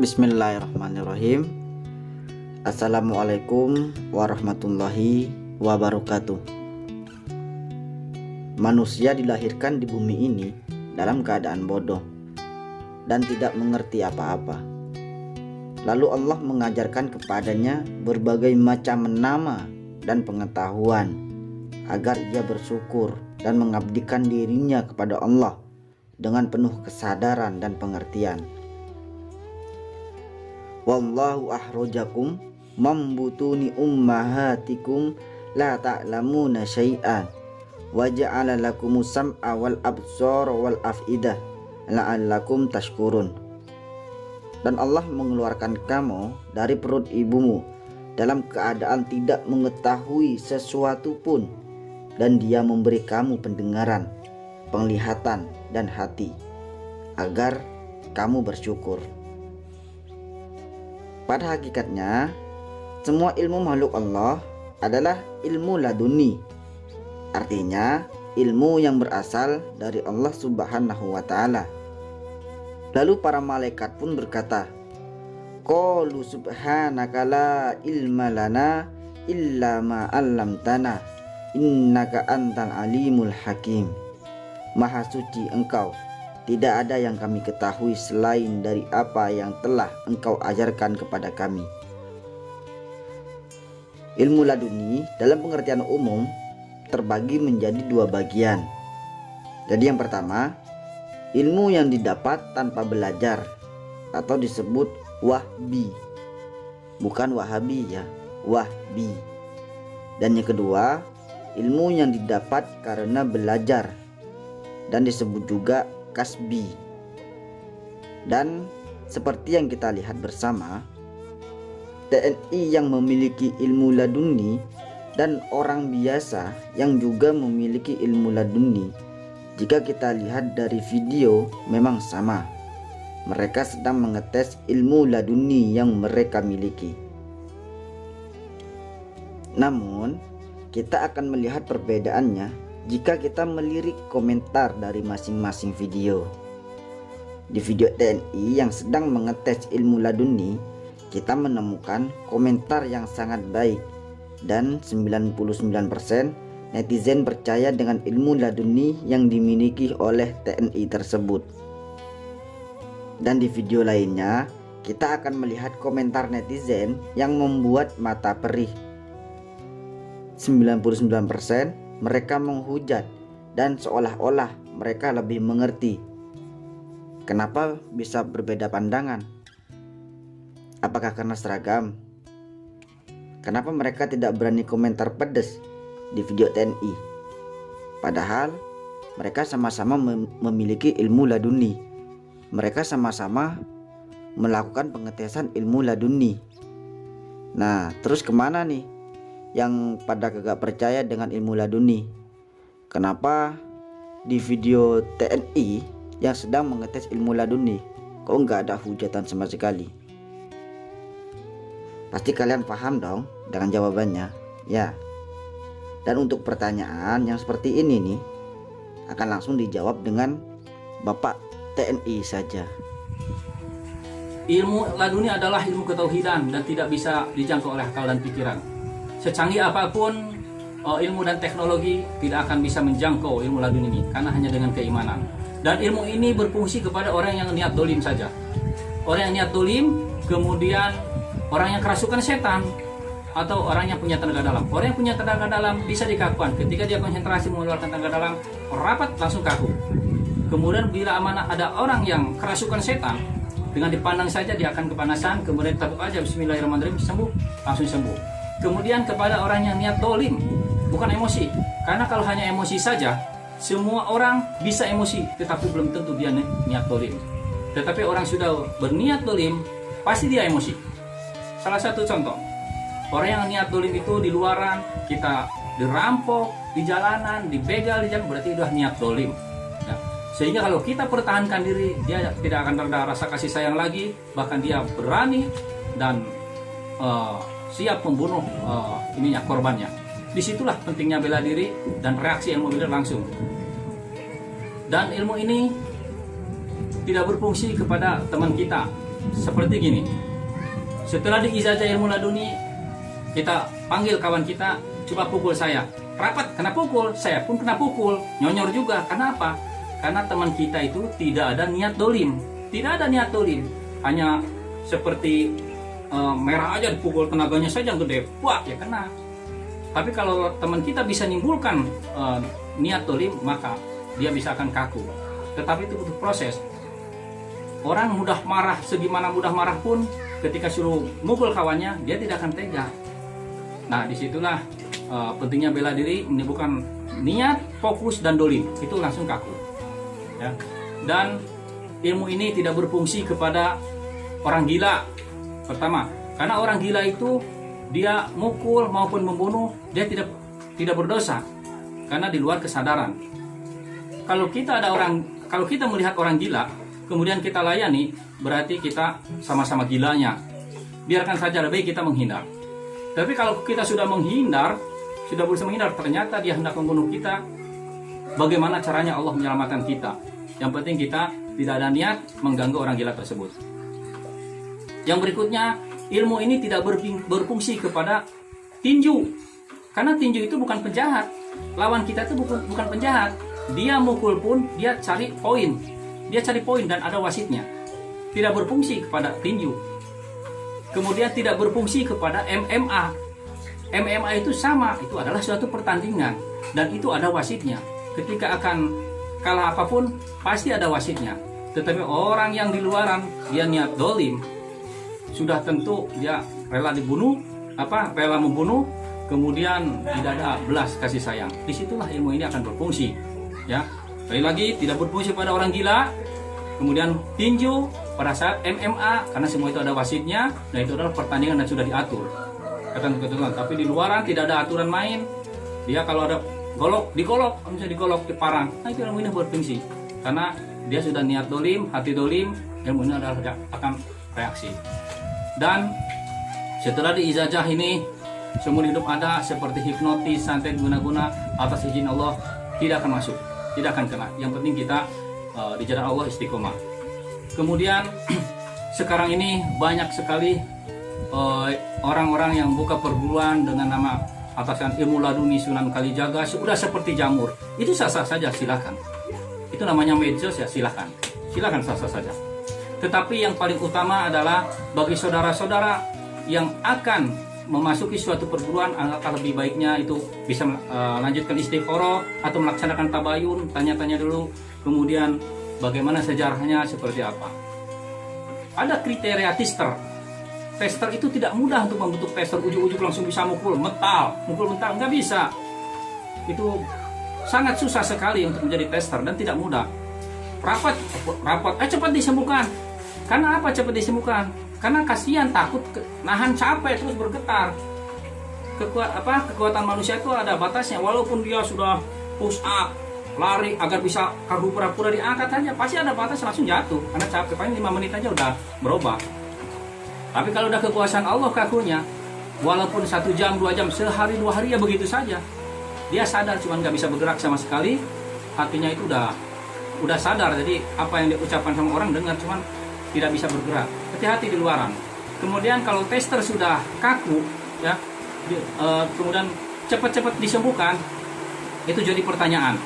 Bismillahirrahmanirrahim. Assalamualaikum warahmatullahi wabarakatuh. Manusia dilahirkan di bumi ini dalam keadaan bodoh dan tidak mengerti apa-apa. Lalu Allah mengajarkan kepadanya berbagai macam nama dan pengetahuan agar ia bersyukur dan mengabdikan dirinya kepada Allah dengan penuh kesadaran dan pengertian. Wallahu akhrajakum mambutuni ummahatikum la ta'lamuna syai'an wa ja'ala lakumus sam'a wal absara wal af'idah la'allakum tashkurun. Dan Allah mengeluarkan kamu dari perut ibumu dalam keadaan tidak mengetahui sesuatu pun, dan Dia memberi kamu pendengaran, penglihatan dan hati agar kamu bersyukur. Pada hakikatnya, semua ilmu makhluk Allah adalah ilmu laduni. Artinya, ilmu yang berasal dari Allah Subhanahu wa Ta'ala. Lalu para malaikat pun berkata, Qalu subhanaka la ilma lana illa ma 'allamtana innaka antal alimul hakim. Maha suci Engkau, tidak ada yang kami ketahui selain dari apa yang telah Engkau ajarkan kepada kami. Ilmu laduni dalam pengertian umum terbagi menjadi dua bagian. Jadi yang pertama, ilmu yang didapat tanpa belajar atau disebut wahbi. Bukan wahabi ya, wahbi. Dan yang kedua, ilmu yang didapat karena belajar dan disebut juga kasbi. Dan seperti yang kita lihat bersama, TNI yang memiliki ilmu laduni dan orang biasa yang juga memiliki ilmu laduni, jika kita lihat dari video memang sama. Mereka sedang mengetes ilmu laduni yang mereka miliki. Namun kita akan melihat perbedaannya jika kita melirik komentar dari masing-masing video. Di video TNI yang sedang mengetes ilmu laduni, kita menemukan komentar yang sangat baik dan 99% netizen percaya dengan ilmu laduni yang dimiliki oleh TNI tersebut. Dan di video lainnya, kita akan melihat komentar netizen yang membuat mata perih. 99% mereka menghujat dan seolah-olah mereka lebih mengerti. Kenapa bisa berbeda pandangan? Apakah karena seragam? Kenapa mereka tidak berani komentar pedas di video TNI? Padahal mereka sama-sama memiliki ilmu laduni. Mereka sama-sama melakukan pengetesan ilmu laduni. Nah, terus kemana nih yang pada kagak percaya dengan ilmu laduni? Kenapa di video TNI yang sedang mengetes ilmu laduni kok nggak ada hujatan sama sekali? Pasti kalian paham dong dengan jawabannya, ya. Dan untuk pertanyaan yang seperti ini nih akan langsung dijawab dengan Bapak TNI saja. Ilmu laduni adalah ilmu ketauhidan dan tidak bisa dijangkau oleh akal dan pikiran. Secanggih apapun ilmu dan teknologi tidak akan bisa menjangkau ilmu laduni ini, karena hanya dengan keimanan. Dan ilmu ini berfungsi kepada orang yang niat dolim saja. Orang yang niat dolim, kemudian orang yang kerasukan setan, atau orang yang punya tenaga dalam. Orang yang punya tenaga dalam bisa dikakukan. Ketika dia konsentrasi mengeluarkan tenaga dalam, rapat langsung kaku. Kemudian bila amanah ada orang yang kerasukan setan, dengan dipandang saja dia akan kepanasan, kemudian tabuk aja bismillahirrahmanirrahim, sembuh, langsung sembuh. Kemudian kepada orang yang niat dolim, bukan emosi. Karena kalau hanya emosi saja, semua orang bisa emosi, tetapi belum tentu dia niat dolim. Tetapi orang sudah berniat dolim, pasti dia emosi. Salah satu contoh, orang yang niat dolim itu di luaran, kita dirampok, di jalanan, dibegal, di jalan, berarti udah niat dolim. Nah, sehingga kalau kita pertahankan diri, dia tidak akan ada rasa kasih sayang lagi, bahkan dia berani dan siap membunuh korbannya. Disitulah pentingnya bela diri dan reaksi ilmu bela langsung. Dan ilmu ini tidak berfungsi kepada teman kita, seperti gini. Setelah diijazah ilmu laduni, kita panggil kawan kita, coba pukul saya. Rapat kena pukul, saya pun kena pukul, nyonyor juga. Karena apa? Karena teman kita itu tidak ada niat dolim. Tidak ada niat dolim, hanya seperti merah aja dipukul, tenaganya saja gede, wah ya kena. Tapi kalau teman kita bisa nimbulkan niat dolim, maka dia bisa akan kaku. Tetapi itu butuh proses. Orang mudah marah, segimana mudah marah pun, ketika suruh mukul kawannya, dia tidak akan tega. Nah, disitulah pentingnya bela diri, menimbulkan niat, fokus, dan dolim. Itu langsung kaku. Ya. Dan ilmu ini tidak berfungsi kepada orang gila. Pertama, karena orang gila itu dia mukul maupun membunuh, dia tidak berdosa karena di luar kesadaran. Kalau kita melihat orang gila, kemudian kita layani, berarti kita sama-sama gilanya. Biarkan saja, lebih kita menghindar. Tapi kalau kita sudah menghindar, sudah berusaha menghindar, ternyata dia hendak membunuh kita, bagaimana caranya Allah menyelamatkan kita? Yang penting kita tidak ada niat mengganggu orang gila tersebut. Yang berikutnya, ilmu ini tidak berfungsi kepada tinju. Karena tinju itu bukan penjahat. Lawan kita itu bukan penjahat. Dia mukul pun, dia cari poin. Dia cari poin dan ada wasitnya. Tidak berfungsi kepada tinju. Kemudian tidak berfungsi kepada MMA. MMA itu sama, itu adalah suatu pertandingan. Dan itu ada wasitnya. Ketika akan kalah apapun, pasti ada wasitnya. Tetapi orang yang di luaran, dia niat dolim, sudah tentu dia rela dibunuh, rela membunuh, kemudian tidak ada belas kasih sayang. Disitulah ilmu ini akan berfungsi. Ya, sekali lagi tidak berfungsi pada orang gila. Kemudian tinju pada saat MMA, karena semua itu ada wasitnya, dan itu adalah pertandingan dan sudah diatur. Ketentuan. Tapi di luaran tidak ada aturan main. Dia kalau ada digolok, misalnya digolok, diparang, nah itu ilmu ini berfungsi. Karena dia sudah niat dolim, hati dolim, ilmu ini adalah akan reaksi. Dan setelah diijazah ini, seumur hidup ada seperti hipnotis, santet, guna-guna, atas izin Allah tidak akan masuk, tidak akan kena. Yang penting kita di jalan Allah istiqomah. Kemudian sekarang ini banyak sekali orang-orang yang buka perguruan dengan nama atasan ilmu laduni Sunan Kalijaga, sudah seperti jamur. Itu sah-sah saja, silakan. Itu namanya medsos ya, silakan sah-sah saja. Tetapi yang paling utama adalah bagi saudara-saudara yang akan memasuki suatu perguruan, alangkah lebih baiknya itu bisa lanjutkan istikharah atau melaksanakan tabayun, tanya-tanya dulu, kemudian bagaimana sejarahnya, seperti apa. Ada kriteria tester. Tester itu tidak mudah untuk membentuk tester ujuk-ujuk langsung bisa mukul mental, nggak bisa. Itu sangat susah sekali untuk menjadi tester dan tidak mudah. Rapat, cepat disembuhkan. Karena apa cepat disembuhkan? Karena kasihan, takut nahan capek terus bergetar. Kekuatan manusia itu ada batasnya. Walaupun dia sudah push up, lari agar bisa kaku pura-pura diangkat saja, pasti ada batas, langsung jatuh karena capek. Paling 5 menit aja udah berubah. Tapi kalau udah kekuasaan Allah kakunya, walaupun 1 jam, 2 jam, sehari 2 hari ya begitu saja. Dia sadar, cuman nggak bisa bergerak sama sekali. Hatinya itu udah sadar. Jadi apa yang diucapkan sama orang dengar, cuman tidak bisa bergerak. Hati-hati di luaran. Kemudian kalau tester sudah kaku, ya, kemudian cepat-cepat disembuhkan, itu jadi pertanyaan.